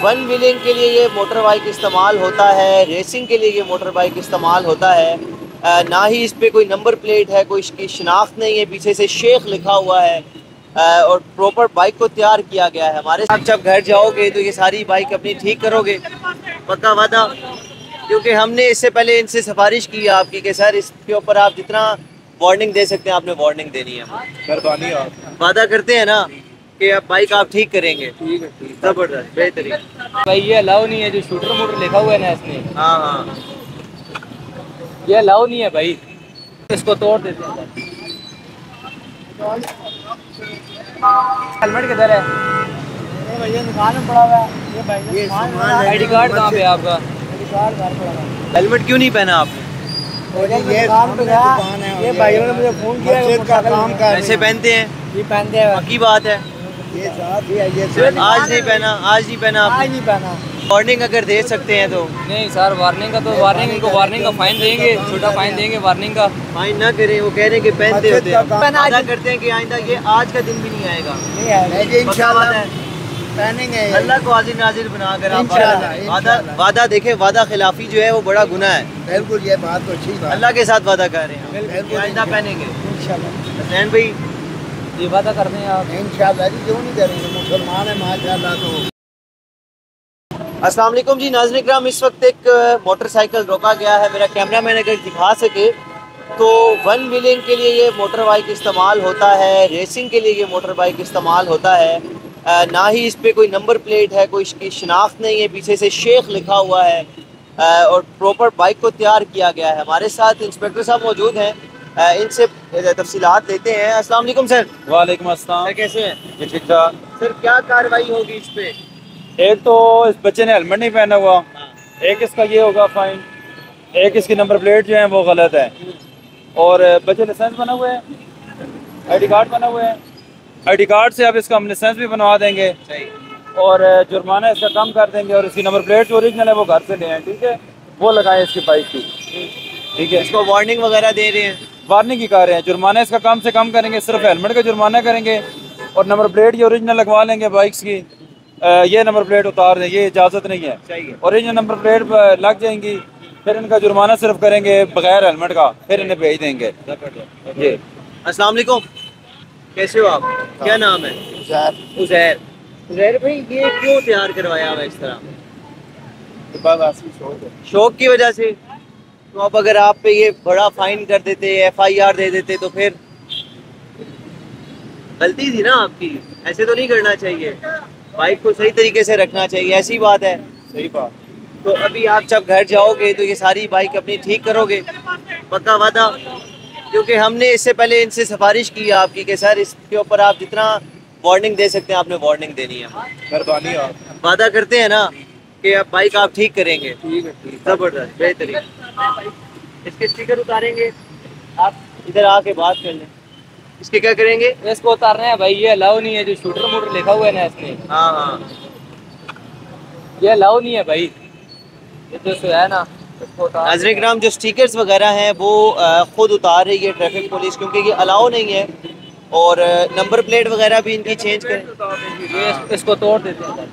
One wheeling के लिए ये मोटर बाइक इस्तेमाल होता है, रेसिंग के लिए ये मोटर बाइक इस्तेमाल होता है। ना ही इस पर कोई नंबर प्लेट है, कोई इसकी शनाख्त नहीं है, पीछे से शेख लिखा हुआ है। और प्रॉपर बाइक को तैयार किया गया है। हमारे साथ जब घर जाओगे तो ये सारी बाइक अपनी ठीक करोगे, पक्का वादा? क्योंकि हमने इससे पहले इनसे सिफारिश की है आपकी कि सर इसके ऊपर आप जितना वार्निंग दे सकते हैं आपने वार्निंग देनी है। मेहरबानी। आप वादा करते हैं ना कि आप बाइक आप ठीक करेंगे? ठीक है, जबरदस्त, बेहतरीन। भाई ये अलाउ नहीं है, जो शूटर मोटर लिखा हुआ है ना इसमें, हाँ हाँ, ये अलाउ नहीं है भाई, इसको तोड़ देते हैं। हेलमेट किधर है? भैया दुकान में पड़ा हुआ है। ये भाई आईडी कार्ड कहाँ पे है आपका? आईडी कार्ड घर पड़ा हुआ है। हेलमेट क्यों नहीं पहना आपने? ये दुकान पे गया, ये भाइयों ने मुझे फोन किया का काम कर। ऐसे पहनते हैं? ये पहनते हैं। पक्की बात है? ये साथ ही है, ये आज नहीं पहना, आज नहीं पहना आज आपने? नहीं पहना। वार्निंग अगर दे सकते हैं तो? नहीं सर, वार्निंग का तो वार्निंग, इनको वार्निंग का फाइन देंगे, छोटा फाइन देंगे वार्निंग का। फाइन ना करें, वो कह रहे हैं कि पहनते होते हैं। पहना वादा करते हैं कि आइंदा ये आज का दिन भी नहीं आएगा। नहीं है इंशाल्लाह पहनेंगे। अल्लाह को हाजिर नाजिर बनाकर आप इंशाल्लाह, वादा देखें। वादा खिलाफी जो है वो बड़ा गुनाह है। बिल्कुल, ये बात तो अच्छी बात। अल्लाह के साथ वादा कर रहे हैं बिल्कुल, आइंदा पहनेंगे इंशाल्लाह। हसनैन भाई, ये वादा कर दें आप? इंशाल्लाह जी, क्यों नहीं करेंगे, मुसलमान है माशाल्लाह। तो अस्सलाम वालेकुम जी नाज़रीन इकराम, इस वक्त एक मोटरसाइकिल रोका गया है। मेरा कैमरा मैन अगर दिखा सके तो वन व्हीलिंग के लिए ये मोटर बाइक इस्तेमाल होता है, रेसिंग के लिए ये मोटर बाइक इस्तेमाल होता है। ना ही इस पर कोई नंबर प्लेट है, कोई इसकी शनाख्त नहीं है, पीछे से शेख लिखा हुआ है। और प्रॉपर बाइक को तैयार किया गया है। हमारे साथ इंस्पेक्टर साहब मौजूद हैं, इनसे तफसीलात लेते हैं। अस्सलाम वालेकुम सर। वालेकुम अस्सलाम। सर कैसे हैं? जी ठीक ठाक। सर क्या कार्रवाई होगी इस पे? एक तो इस बच्चे ने हेलमेट नहीं पहना हुआ, एक इसका ये होगा फाइन, एक इसकी नंबर प्लेट जो है वो गलत है, और बच्चे लाइसेंस बना हुए हैं, आईडी कार्ड बना हुए हैं। आईडी कार्ड से अब इसका हम लाइसेंस भी बनवा देंगे और जुर्माना इसका कम कर देंगे, और इसकी नंबर प्लेट जो ओरिजिनल है वो घर से ले आए, ठीक है, वो लगाए इसकी बाइक की, ठीक है। इसको वार्निंग वगैरह दे रहे हैं? वार्निंग ही कर रहे हैं, जुर्माना इसका कम से कम करेंगे, सिर्फ हेलमेट का जुर्माना करेंगे और नंबर प्लेट ये ओरिजिनल लगवा लेंगे बाइक्स की। ये नंबर प्लेट उतार दें, ये इजाज़त नहीं है। ओरिजिनल नंबर प्लेट लग जाएंगी, फिर इनका जुर्माना सिर्फ करेंगे बगैर हेलमेट का, फिर इन्हें भेज देंगे। जी अस्सलाम वालेकुम, कैसे हो आप? क्या नाम है? उज़ैर। उज़ैर भाई, ये क्यों तैयार करवाया हुआ इस तरह? शौक की वजह से? तो अब अगर आप पे ये बड़ा फाइन कर देते, FIR दे देते, तो फिर गलती थी ना आपकी, ऐसे तो नहीं करना चाहिए। बाइक को सही तरीके से रखना चाहिए, ऐसी बात है। सही बात। तो अभी आप जब घर जाओगे तो ये सारी बाइक अपनी ठीक करोगे, पक्का वादा? क्योंकि हमने इससे पहले इनसे सिफारिश की है आपकी कि सर इसके ऊपर आप जितना वार्निंग दे सकते हैं आपने वार्निंग देनी है। मेहरबानी। आप वादा करते हैं ना कि आप बाइक आप ठीक करेंगे? ठीक है, जबरदस्त, बेहतरीन। इसके स्टिकर उतारेंगे, आप इधर आके बात कर लें। इसके क्या करेंगे? इसको उतारना है भाई, ये अलाउ नहीं है, जो शूटर मोटर लिखा हुआ है ना इसमें, हाँ हाँ, ये अलाउ नहीं है भाई, ये जो है ना, इसको उतार। नाज़रीन इकराम, जो स्टिकर्स वगैरह हैं वो खुद उतार रही है ट्रैफिक पुलिस, क्योंकि ये अलाउ नहीं है। और नंबर प्लेट वगैरह भी इनकी चेंज करें। ये इसको तोड़ देते हैं।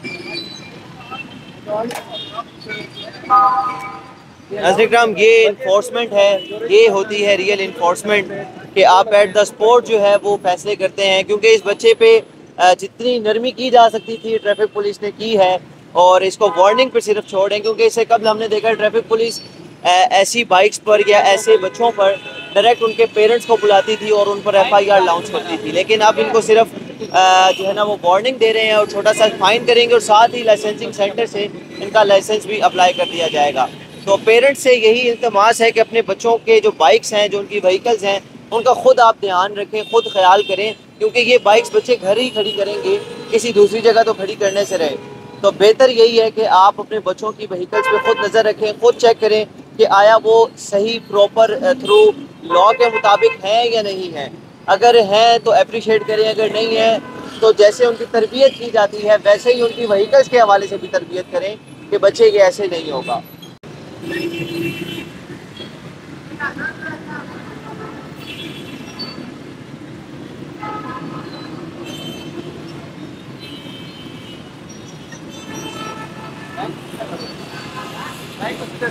नाज़रीन इकराम, ये इन्फोर्समेंट है, ये होती है रियल इन्फोर्समेंट, कि आप एट द स्पॉट जो है वो फैसले करते हैं। क्योंकि इस बच्चे पे जितनी नरमी की जा सकती थी ट्रैफिक पुलिस ने की है, और इसको वार्निंग पे सिर्फ छोड़ें। क्योंकि इससे कबल हमने देखा ट्रैफिक पुलिस ऐसी बाइक्स पर या ऐसे बच्चों पर डायरेक्ट उनके पेरेंट्स को बुलाती थी और उन पर FIR लॉन्च करती थी। लेकिन अब इनको सिर्फ जो है ना वो वार्निंग दे रहे हैं और छोटा सा फाइन करेंगे, और साथ ही लाइसेंसिंग सेंटर से इनका लाइसेंस भी अप्लाई कर दिया जाएगा। तो पेरेंट्स से यही इल्तमास है कि अपने बच्चों के जो बाइक्स हैं, जो उनकी व्हीकल्स हैं, उनका खुद आप ध्यान रखें, खुद ख्याल करें। क्योंकि ये बाइक्स बच्चे घर ही खड़ी करेंगे, किसी दूसरी जगह तो खड़ी करने से रहे। तो बेहतर यही है कि आप अपने बच्चों की व्हीकल्स पे खुद नज़र रखें, खुद चेक करें कि आया वो सही प्रॉपर थ्रू लॉ के मुताबिक है या नहीं है। अगर हैं तो अप्रिशिएट करें, अगर नहीं है तो जैसे उनकी तरबियत की जाती है वैसे ही उनकी व्हीकल्स के हवाले से भी तरबियत करें कि बच्चे ये ऐसे नहीं होगा।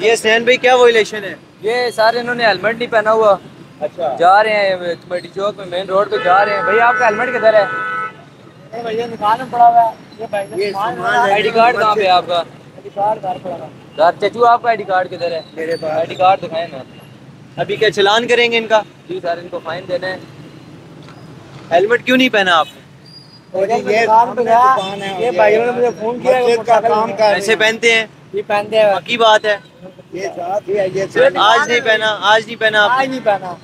ये स्नैन भाई क्या वोलेशन है? ये सारे इन्होंने हेलमेट नहीं पहना हुआ, अच्छा जा रहे हैं कमेटी चौक में, मेन रोड पे जा रहे हैं। भैया आपका हेलमेट किधर है? भैया दुकान में पड़ा हुआ है। ये सामान आईडी कार्ड कहाँ पे है आपका? आईडी कार्ड घर पड़ा हुआ है। घर चचू आपका आईडी कार्ड किधर है? मेरे पास आईडी कार्ड दिखाएं ना। अभी क्या चलान करेंगे इनका? जी सर, इनको फाइन देना है। हेलमेट क्यों नहीं पहना आपने? और ये दुकान पे गया, ये भाइयों ने मुझे फोन किया कि का काम कर ऐसे पहनते हैं? ये पहनते हैं। पक्की बात है? ये साथ ही है, ये आज नहीं पहना, आज नहीं पहना आज आपने? नहीं पहना।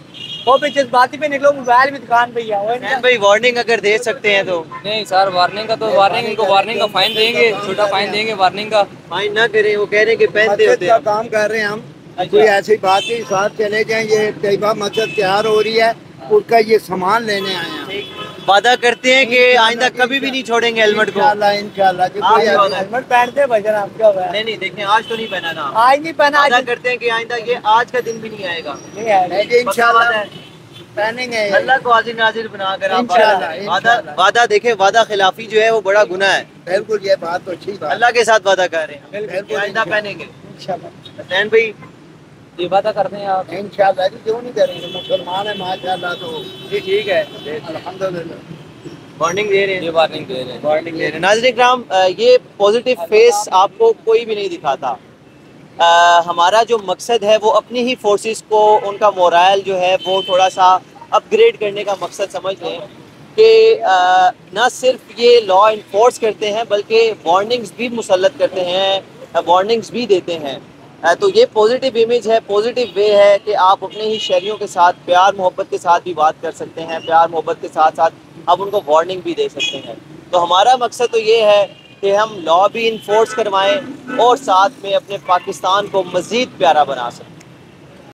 वो भी जज्बाती पे निकलो, मोबाइल भी दुकान पे ही है। स्नैन भाई वार्निंग अगर दे सकते हैं तो। नहीं सर, वार्निंग का तो वार्निंग, इनको वार्निंग का फाइन देंगे, छोटा फाइन देंगे वार्निंग का। फाइन ना करें, वो कह रहे हैं कि पहनते मस्जिद होते का हैं। काम कर रहे हैं हम। कोई ऐसी बात नहीं, साथ चले जाएं। ये तैयबा मस्जिद तैयार हो रही है, उसका ये सामान लेने आए हैं। वादा करते हैं कि आइंदा कभी भी नहीं छोड़ेंगे हेलमेट को। इंशाल्लाह इंशाल्लाह जी, आप कोई क्या ऐसी- होता है? हेलमेट पहनते हैं भजन, आप क्या हुआ है? नहीं नहीं, देखें आज तो नहीं पहना ना। आज नहीं पहना, आज वादा करते हैं कि आइंदा ये आज का दिन भी नहीं आएगा। नहीं है। नहीं जी, पक्का वादा इंशाल्लाह है? पहनेंगे। अल्लाह को हाजिर नाजिर बनाकर आप इंशाल्लाह, वादा इंशाल्लाह। वादा देखें, वादा खिलाफी जो है वो बड़ा गुनाह है। बिल्कुल, ये बात तो अच्छी बात। अल्लाह के साथ वादा कर रहे हैं बिल्कुल, कि आइंदा पहनेंगे। इंशाल्लाह। स्नैन भाई ये वादा करते हैं आप? इंशाल्लाह जी, क्यों नहीं करेंगे, मुसलमान है माशाल्लाह। तो जी ठीक है, अल्हम्दुलिल्लाह। वार्निंग दे रहे ये हैं। वार्निंग दे रहे हैं। वार्निंग दे रहे हैं। नाज़रीन इकराम, ये पॉजिटिव फेस आपको कोई भी नहीं दिखाता। हमारा जो मकसद है वो अपनी ही फोर्सेस को, उनका मोरल जो है वो थोड़ा सा अपग्रेड करने का मकसद समझ लें कि ना सिर्फ ये लॉ इन्फोर्स करते हैं बल्कि वार्निंग्स भी मुसल्लत करते हैं, वार्निंग्स भी देते हैं। तो ये पॉजिटिव इमेज है, पॉजिटिव वे है कि आप अपने ही शहरियों के साथ प्यार मोहब्बत के साथ भी बात कर सकते हैं, प्यार मोहब्बत के साथ साथ आप उनको वार्निंग भी दे सकते हैं। तो हमारा मकसद तो ये है कि हम लॉ भी इन्फोर्स करवाएं और साथ में अपने पाकिस्तान को मज़ीद प्यारा बना सकें।